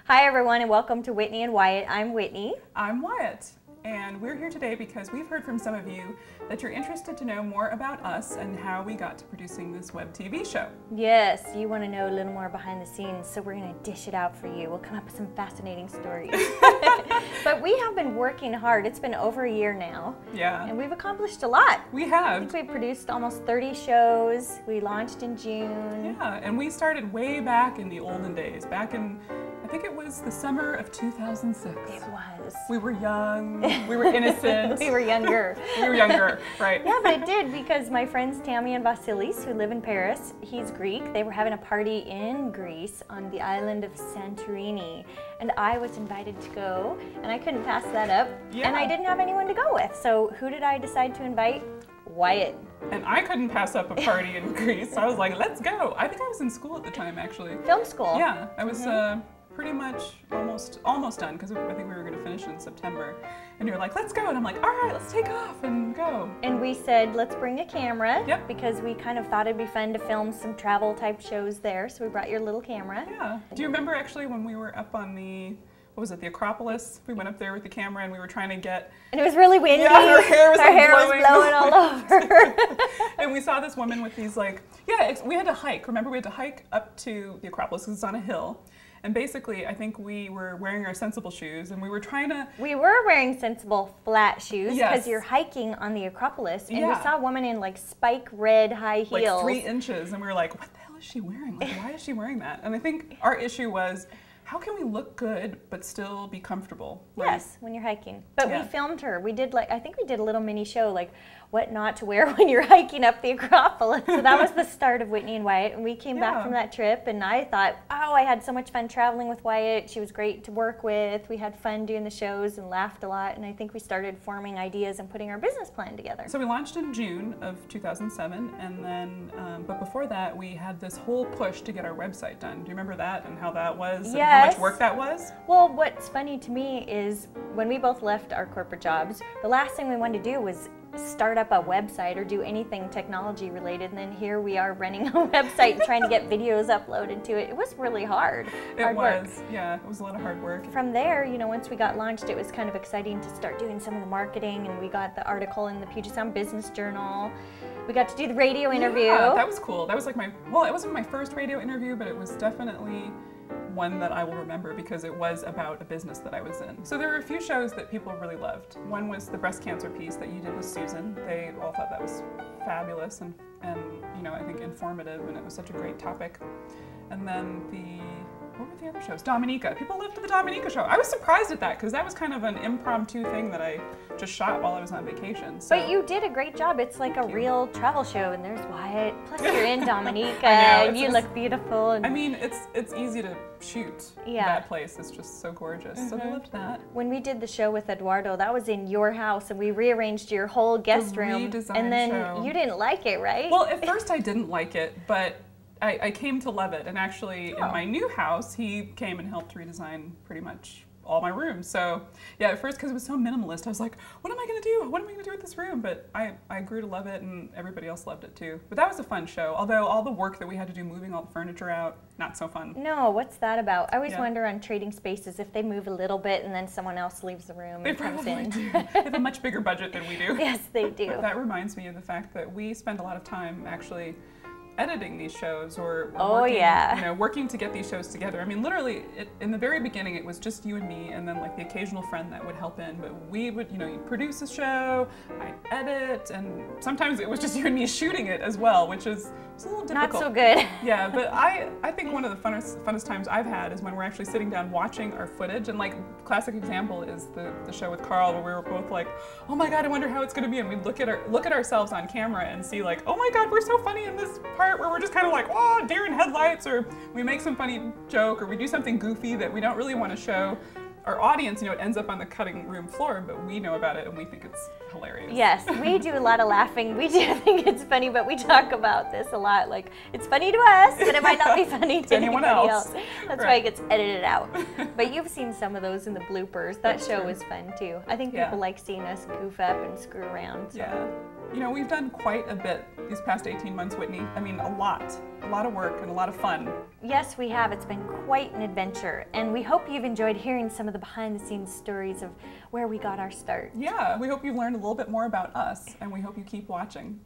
Hi everyone and welcome to Whitney and Wyatt. I'm Whitney. I'm Wyatt, and we're here today because we've heard from some of you that you're interested to know more about us and how we got to producing this web TV show. Yes, you want to know a little more behind the scenes, so we're going to dish it out for you. We'll come up with some fascinating stories. But we have been working hard. It's been over a year now. Yeah. And we've accomplished a lot. We have. I think we produced almost 30 shows. We launched in June. Yeah, and we started way back in the olden days, back in, I think it was the summer of 2006. It was. We were young, we were innocent. We were younger. We were younger, right. Yeah, but it did because my friends Tammy and Vasilis, who live in Paris, he's Greek, they were having a party in Greece on the island of Santorini. And I was invited to go, and I couldn't pass that up. Yeah. And I didn't have anyone to go with. So who did I decide to invite? Wyatt. And I couldn't pass up a party in Greece. I was like, let's go. I think I was in school at the time, actually. Film school. Yeah, I was pretty much almost done, because I think we were going to finish in September. And you were like, let's go. And I'm like, all right, let's take off and go. And we said, let's bring a camera. Yep. Because we kind of thought it'd be fun to film some travel type shows there. So we brought your little camera. Yeah. Do you remember actually when we were up on the, what was it, the Acropolis? We went up there with the camera and we were trying to get... And it was really windy. Yeah, her hair was, blowing all over. And we saw this woman with these like, we had to hike. Remember, we had to hike up to the Acropolis because it's on a hill. And basically, I think we were wearing our sensible shoes and we were trying to... We were wearing sensible flat shoes because Yes. you're hiking on the Acropolis. And Yeah. we saw a woman in like spike red high heels. Like 3 inches. And we were like, what the hell is she wearing? Like, why is she wearing that? And I think our issue was, how can we look good but still be comfortable? Right? Yes, when you're hiking. But Yeah. we filmed her. We did I think we did a little mini show like what not to wear when you're hiking up the Acropolis. So that was the start of Whitney and Wyatt. And we came back from that trip and I thought, oh, I had so much fun traveling with Wyatt. She was great to work with. We had fun doing the shows and laughed a lot. And I think we started forming ideas and putting our business plan together. So we launched in June of 2007, and then, but before that, we had this whole push to get our website done. Do you remember that and how that was? Yes. And how much work that was? Well, what's funny to me is when we both left our corporate jobs, the last thing we wanted to do was start up a website or do anything technology related, and then here we are running a website and trying to get videos uploaded to it. It was really hard. It was, yeah, it was a lot of hard work. From there, you know, once we got launched, it was kind of exciting to start doing some of the marketing, and we got the article in the Puget Sound Business Journal. We got to do the radio interview. Yeah, that was cool. That was like well, it wasn't my first radio interview, but it was definitely one that I will remember because it was about a business that I was in. So there were a few shows that people really loved. One was the breast cancer piece that you did with Susan. They all thought that was fabulous and you know, I think informative, and it was such a great topic. And then what were the other shows? Dominica. People loved the Dominica show. I was surprised at that because that was kind of an impromptu thing that I just shot while I was on vacation. So. But you did a great job. It's like a real travel show, and there's Wyatt. Plus you're in Dominica, and you look beautiful. And I mean, it's easy to shoot that place. It's just so gorgeous. So they loved that. When we did the show with Eduardo, that was in your house, and we rearranged your whole guest room. And then you didn't like it, right? Well, at first I didn't like it, but I came to love it. And actually, in my new house, he came and helped redesign pretty much all my rooms. So yeah, at first, because it was so minimalist, I was like, what am I going to do? What am I going to do with this room? But I grew to love it, and everybody else loved it too. But that was a fun show, although all the work that we had to do moving all the furniture out, not so fun. No, what's that about? I always wonder on Trading Spaces if they move a little bit and then someone else leaves the room and comes in. Do. They have a much bigger budget than we do. Yes, they do. That reminds me of the fact that we spend a lot of time actually editing these shows or working to get these shows together. I mean, literally, in the very beginning, it was just you and me, and then like the occasional friend that would help in. But we would, you'd produce a show, I'd edit, and sometimes it was just you and me shooting it as well, which is a little difficult. Not so good. Yeah, but I think one of the funnest times I've had is when we're actually sitting down watching our footage. And like, classic example is the show with Carl, where we were both like, oh my God, I wonder how it's going to be. And we'd look at ourselves on camera and see like, oh my God, we're so funny in this part where we're just kind of like, oh, deer in headlights, or we make some funny joke, or we do something goofy that we don't really want to show our audience. It ends up on the cutting room floor, but we know about it and we think it's hilarious. Yes, we do a lot of laughing. We do think it's funny, but we talk about this a lot. Like, it's funny to us, but it might not be funny to anyone else. That's why it gets edited out. But you've seen some of those in the bloopers. That show was fun too. I think people like seeing us goof up and screw around. So. Yeah. You know, we've done quite a bit these past 18 months, Whitney. I mean, a lot of work and a lot of fun. Yes, we have. It's been quite an adventure, and we hope you've enjoyed hearing some of the behind-the-scenes stories of where we got our start. Yeah, we hope you've learned a little bit more about us, and we hope you keep watching.